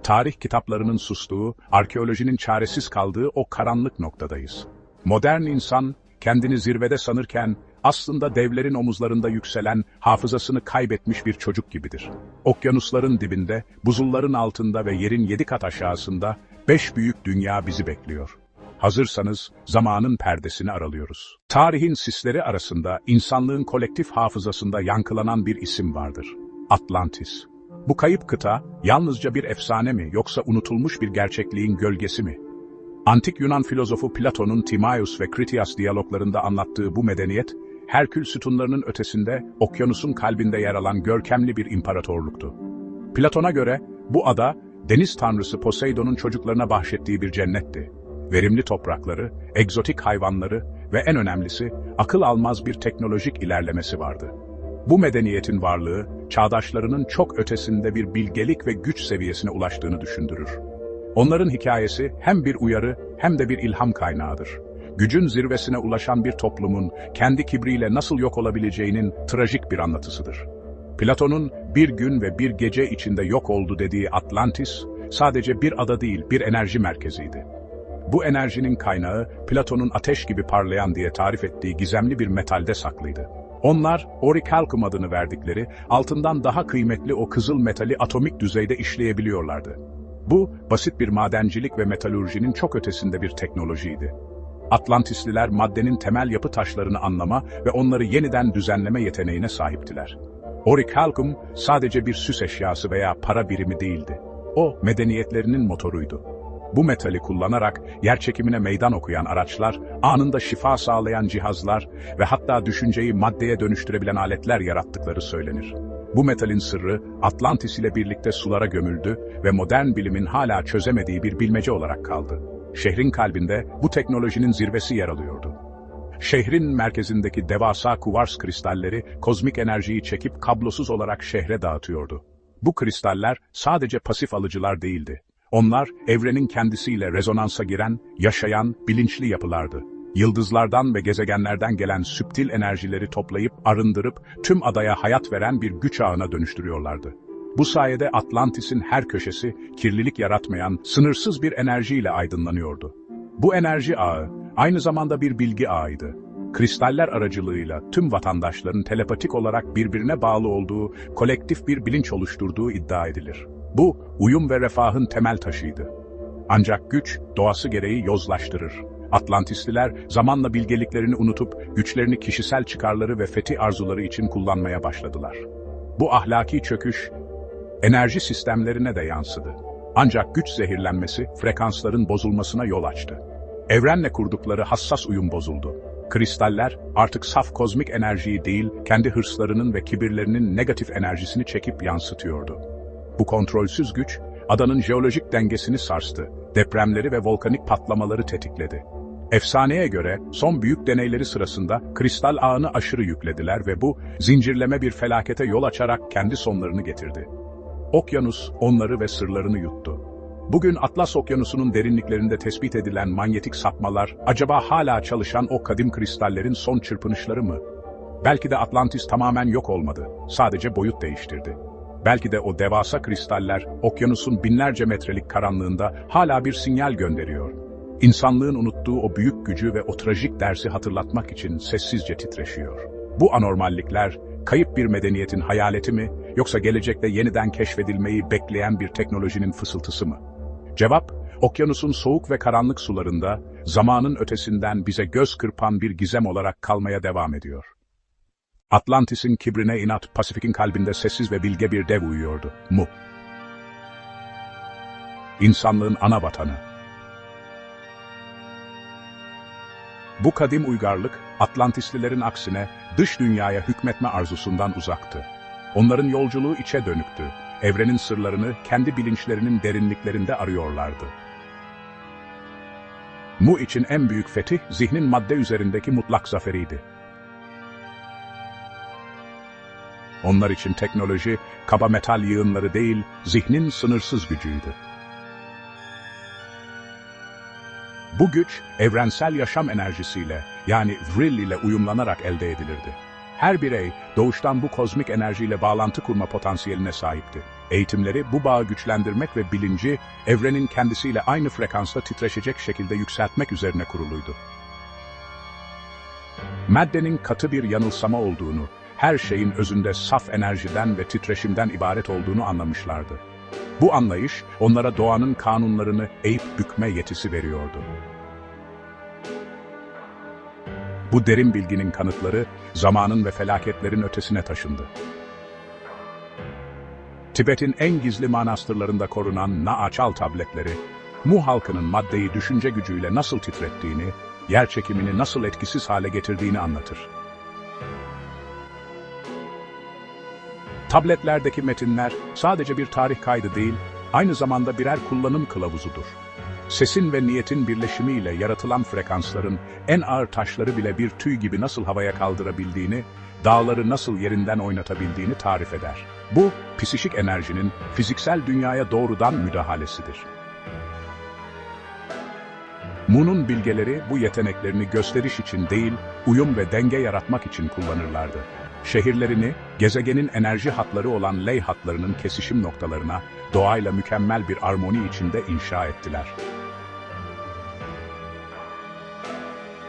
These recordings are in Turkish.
tarih kitaplarının sustuğu, arkeolojinin çaresiz kaldığı o karanlık noktadayız. Modern insan, kendini zirvede sanırken, aslında devlerin omuzlarında yükselen, hafızasını kaybetmiş bir çocuk gibidir. Okyanusların dibinde, buzulların altında ve yerin 7 kat aşağısında, 5 büyük dünya bizi bekliyor. Hazırsanız, zamanın perdesini aralıyoruz. Tarihin sisleri arasında, insanlığın kolektif hafızasında yankılanan bir isim vardır. Atlantis. Bu kayıp kıta, yalnızca bir efsane mi, yoksa unutulmuş bir gerçekliğin gölgesi mi? Antik Yunan filozofu Platon'un Timaeus ve Critias diyaloglarında anlattığı bu medeniyet, Herkül sütunlarının ötesinde, okyanusun kalbinde yer alan görkemli bir imparatorluktu. Platon'a göre, bu ada, deniz tanrısı Poseidon'un çocuklarına bahşettiği bir cennetti. Verimli toprakları, egzotik hayvanları ve en önemlisi, akıl almaz bir teknolojik ilerlemesi vardı. Bu medeniyetin varlığı, çağdaşlarının çok ötesinde bir bilgelik ve güç seviyesine ulaştığını düşündürür. Onların hikayesi hem bir uyarı hem de bir ilham kaynağıdır. Gücün zirvesine ulaşan bir toplumun kendi kibriyle nasıl yok olabileceğinin trajik bir anlatısıdır. Platon'un bir gün ve bir gece içinde yok oldu dediği Atlantis, sadece bir ada değil, bir enerji merkeziydi. Bu enerjinin kaynağı, Platon'un ateş gibi parlayan diye tarif ettiği gizemli bir metalde saklıydı. Onlar, orichalcum adını verdikleri, altından daha kıymetli o kızıl metali atomik düzeyde işleyebiliyorlardı. Bu, basit bir madencilik ve metalurjinin çok ötesinde bir teknolojiydi. Atlantisliler maddenin temel yapı taşlarını anlama ve onları yeniden düzenleme yeteneğine sahiptiler. Orichalcum sadece bir süs eşyası veya para birimi değildi. O, medeniyetlerinin motoruydu. Bu metali kullanarak yerçekimine meydan okuyan araçlar, anında şifa sağlayan cihazlar ve hatta düşünceyi maddeye dönüştürebilen aletler yarattıkları söylenir. Bu metalin sırrı Atlantis ile birlikte sulara gömüldü ve modern bilimin hala çözemediği bir bilmece olarak kaldı. Şehrin kalbinde bu teknolojinin zirvesi yer alıyordu. Şehrin merkezindeki devasa kuvars kristalleri kozmik enerjiyi çekip kablosuz olarak şehre dağıtıyordu. Bu kristaller sadece pasif alıcılar değildi. Onlar evrenin kendisiyle rezonansa giren, yaşayan, bilinçli yapılardı. Yıldızlardan ve gezegenlerden gelen süptil enerjileri toplayıp, arındırıp, tüm adaya hayat veren bir güç ağına dönüştürüyorlardı. Bu sayede Atlantis'in her köşesi, kirlilik yaratmayan, sınırsız bir enerjiyle aydınlanıyordu. Bu enerji ağı, aynı zamanda bir bilgi ağıydı. Kristaller aracılığıyla tüm vatandaşların telepatik olarak birbirine bağlı olduğu, kolektif bir bilinç oluşturduğu iddia edilir. Bu, uyum ve refahın temel taşıydı. Ancak güç, doğası gereği yozlaştırır. Atlantisliler, zamanla bilgeliklerini unutup, güçlerini kişisel çıkarları ve fetih arzuları için kullanmaya başladılar. Bu ahlaki çöküş, enerji sistemlerine de yansıdı. Ancak güç zehirlenmesi, frekansların bozulmasına yol açtı. Evrenle kurdukları hassas uyum bozuldu. Kristaller, artık saf kozmik enerjiyi değil, kendi hırslarının ve kibirlerinin negatif enerjisini çekip yansıtıyordu. Bu kontrolsüz güç, adanın jeolojik dengesini sarstı, depremleri ve volkanik patlamaları tetikledi. Efsaneye göre, son büyük deneyleri sırasında kristal ağını aşırı yüklediler ve bu, zincirleme bir felakete yol açarak kendi sonlarını getirdi. Okyanus, onları ve sırlarını yuttu. Bugün Atlas Okyanusu'nun derinliklerinde tespit edilen manyetik sapmalar, acaba hala çalışan o kadim kristallerin son çırpınışları mı? Belki de Atlantis tamamen yok olmadı, sadece boyut değiştirdi. Belki de o devasa kristaller, okyanusun binlerce metrelik karanlığında hala bir sinyal gönderiyor. İnsanlığın unuttuğu o büyük gücü ve o trajik dersi hatırlatmak için sessizce titreşiyor. Bu anormallikler, kayıp bir medeniyetin hayaleti mi, yoksa gelecekte yeniden keşfedilmeyi bekleyen bir teknolojinin fısıltısı mı? Cevap, okyanusun soğuk ve karanlık sularında, zamanın ötesinden bize göz kırpan bir gizem olarak kalmaya devam ediyor. Atlantis'in kibrine inat, Pasifik'in kalbinde sessiz ve bilge bir dev uyuyordu. Mu. İnsanlığın ana vatanı. Bu kadim uygarlık, Atlantislilerin aksine dış dünyaya hükmetme arzusundan uzaktı. Onların yolculuğu içe dönüktü. Evrenin sırlarını kendi bilinçlerinin derinliklerinde arıyorlardı. Mu için en büyük fetih, zihnin madde üzerindeki mutlak zaferiydi. Onlar için teknoloji, kaba metal yığınları değil, zihnin sınırsız gücüydü. Bu güç, evrensel yaşam enerjisiyle, yani vril ile uyumlanarak elde edilirdi. Her birey doğuştan bu kozmik enerjiyle bağlantı kurma potansiyeline sahipti. Eğitimleri bu bağı güçlendirmek ve bilinci evrenin kendisiyle aynı frekansta titreşecek şekilde yükseltmek üzerine kuruluydu. Maddenin katı bir yanılsama olduğunu, her şeyin özünde saf enerjiden ve titreşimden ibaret olduğunu anlamışlardı. Bu anlayış onlara doğanın kanunlarını eğip bükme yetisi veriyordu. Bu derin bilginin kanıtları zamanın ve felaketlerin ötesine taşındı. Tibet'in en gizli manastırlarında korunan Naachal tabletleri, Mu halkının maddeyi düşünce gücüyle nasıl titrettiğini, yerçekimini nasıl etkisiz hale getirdiğini anlatır. Tabletlerdeki metinler sadece bir tarih kaydı değil, aynı zamanda birer kullanım kılavuzudur. Sesin ve niyetin birleşimiyle yaratılan frekansların en ağır taşları bile bir tüy gibi nasıl havaya kaldırabildiğini, dağları nasıl yerinden oynatabildiğini tarif eder. Bu, psişik enerjinin fiziksel dünyaya doğrudan müdahalesidir. Mu'nun bilgeleri bu yeteneklerini gösteriş için değil, uyum ve denge yaratmak için kullanırlardı. Şehirlerini, gezegenin enerji hatları olan ley hatlarının kesişim noktalarına, doğayla mükemmel bir armoni içinde inşa ettiler.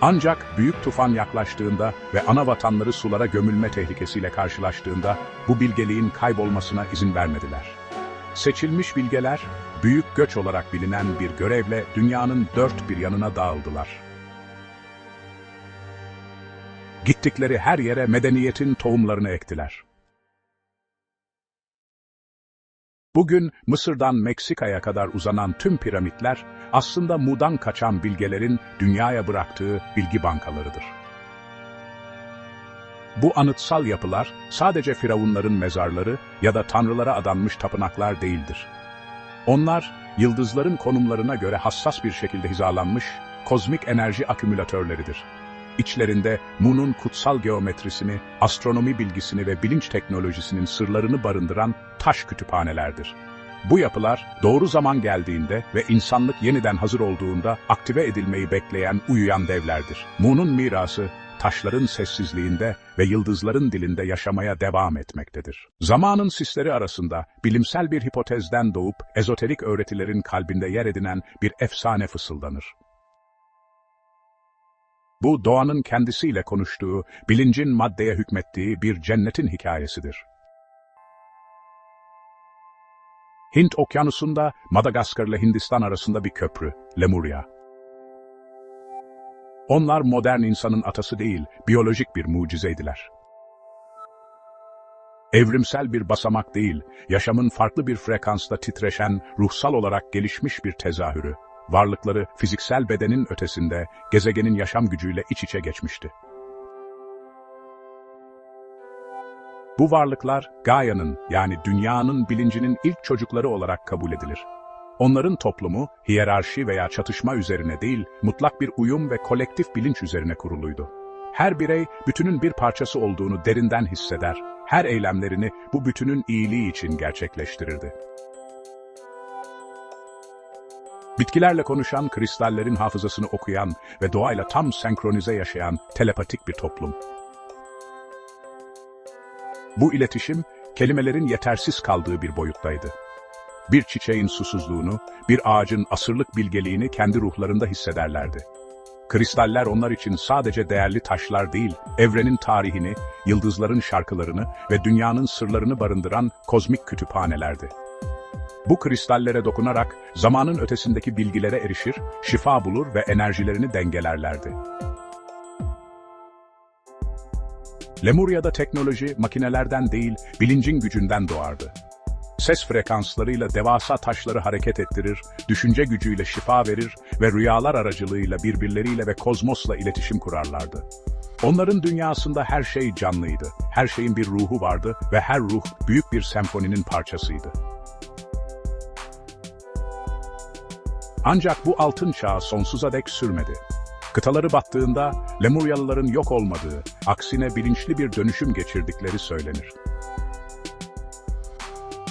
Ancak büyük tufan yaklaştığında ve ana vatanları sulara gömülme tehlikesiyle karşılaştığında bu bilgeliğin kaybolmasına izin vermediler. Seçilmiş bilgeler, büyük göç olarak bilinen bir görevle dünyanın dört bir yanına dağıldılar. Gittikleri her yere medeniyetin tohumlarını ektiler. Bugün Mısır'dan Meksika'ya kadar uzanan tüm piramitler aslında Mu'dan kaçan bilgelerin dünyaya bıraktığı bilgi bankalarıdır. Bu anıtsal yapılar sadece firavunların mezarları ya da tanrılara adanmış tapınaklar değildir. Onlar, yıldızların konumlarına göre hassas bir şekilde hizalanmış kozmik enerji akümülatörleridir. İçlerinde Mu'nun kutsal geometrisini, astronomi bilgisini ve bilinç teknolojisinin sırlarını barındıran taş kütüphanelerdir. Bu yapılar doğru zaman geldiğinde ve insanlık yeniden hazır olduğunda aktive edilmeyi bekleyen uyuyan devlerdir. Mu'nun mirası, taşların sessizliğinde ve yıldızların dilinde yaşamaya devam etmektedir. Zamanın sisleri arasında bilimsel bir hipotezden doğup ezoterik öğretilerin kalbinde yer edinen bir efsane fısıldanır. Bu doğanın kendisiyle konuştuğu, bilincin maddeye hükmettiği bir cennetin hikayesidir. Hint Okyanusu'nda Madagaskar ile Hindistan arasında bir köprü, Lemuria. Onlar modern insanın atası değil, biyolojik bir mucizeydiler. Evrimsel bir basamak değil, yaşamın farklı bir frekansta titreşen, ruhsal olarak gelişmiş bir tezahürü. Varlıkları fiziksel bedenin ötesinde, gezegenin yaşam gücüyle iç içe geçmişti. Bu varlıklar, Gaia'nın yani dünyanın bilincinin ilk çocukları olarak kabul edilir. Onların toplumu, hiyerarşi veya çatışma üzerine değil, mutlak bir uyum ve kolektif bilinç üzerine kuruluydu. Her birey, bütünün bir parçası olduğunu derinden hisseder, her eylemlerini bu bütünün iyiliği için gerçekleştirirdi. Bitkilerle konuşan, kristallerin hafızasını okuyan ve doğayla tam senkronize yaşayan telepatik bir toplum. Bu iletişim, kelimelerin yetersiz kaldığı bir boyuttaydı. Bir çiçeğin susuzluğunu, bir ağacın asırlık bilgeliğini kendi ruhlarında hissederlerdi. Kristaller onlar için sadece değerli taşlar değil, evrenin tarihini, yıldızların şarkılarını ve dünyanın sırlarını barındıran kozmik kütüphanelerdi. Bu kristallere dokunarak zamanın ötesindeki bilgilere erişir, şifa bulur ve enerjilerini dengelerlerdi. Lemuria'da teknoloji makinelerden değil, bilincin gücünden doğardı. Ses frekanslarıyla devasa taşları hareket ettirir, düşünce gücüyle şifa verir ve rüyalar aracılığıyla birbirleriyle ve kozmosla iletişim kurarlardı. Onların dünyasında her şey canlıydı, her şeyin bir ruhu vardı ve her ruh büyük bir senfoninin parçasıydı. Ancak bu altın çağ sonsuza dek sürmedi. Kıtaları battığında Lemuryalıların yok olmadığı, aksine bilinçli bir dönüşüm geçirdikleri söylenir.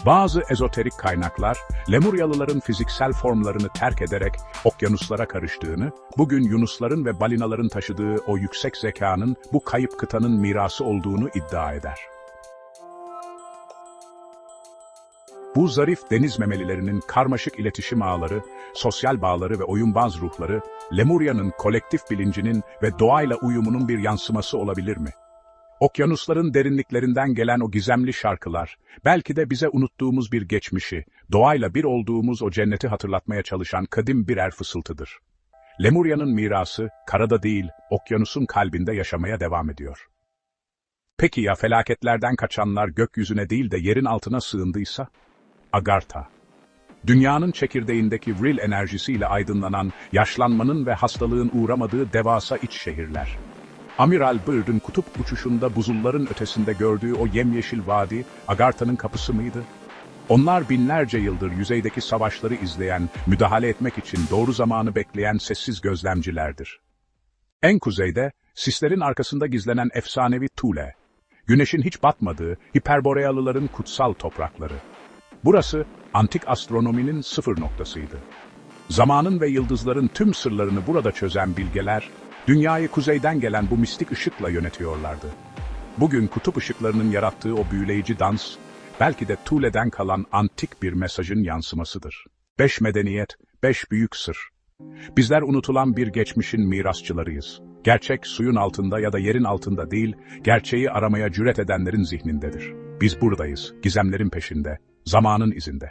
Bazı ezoterik kaynaklar, Lemuryalıların fiziksel formlarını terk ederek okyanuslara karıştığını, bugün yunusların ve balinaların taşıdığı o yüksek zekanın bu kayıp kıtanın mirası olduğunu iddia eder. Bu zarif deniz memelilerinin karmaşık iletişim ağları, sosyal bağları ve oyunbaz ruhları, Lemurya'nın kolektif bilincinin ve doğayla uyumunun bir yansıması olabilir mi? Okyanusların derinliklerinden gelen o gizemli şarkılar, belki de bize unuttuğumuz bir geçmişi, doğayla bir olduğumuz o cenneti hatırlatmaya çalışan kadim birer fısıltıdır. Lemurya'nın mirası, karada değil, okyanusun kalbinde yaşamaya devam ediyor. Peki ya felaketlerden kaçanlar gökyüzüne değil de yerin altına sığındıysa? Agartha. Dünyanın çekirdeğindeki vril enerjisiyle aydınlanan, yaşlanmanın ve hastalığın uğramadığı devasa iç şehirler. Amiral Byrd'ın kutup uçuşunda buzulların ötesinde gördüğü o yemyeşil vadi, Agartha'nın kapısı mıydı? Onlar binlerce yıldır yüzeydeki savaşları izleyen, müdahale etmek için doğru zamanı bekleyen sessiz gözlemcilerdir. En kuzeyde, sislerin arkasında gizlenen efsanevi Thule, güneşin hiç batmadığı Hiperborealıların kutsal toprakları. Burası, antik astronominin sıfır noktasıydı. Zamanın ve yıldızların tüm sırlarını burada çözen bilgeler, dünyayı kuzeyden gelen bu mistik ışıkla yönetiyorlardı. Bugün kutup ışıklarının yarattığı o büyüleyici dans, belki de Thule'den kalan antik bir mesajın yansımasıdır. 5 medeniyet, 5 büyük sır. Bizler unutulan bir geçmişin mirasçılarıyız. Gerçek suyun altında ya da yerin altında değil, gerçeği aramaya cüret edenlerin zihnindedir. Biz buradayız, gizemlerin peşinde, zamanın izinde.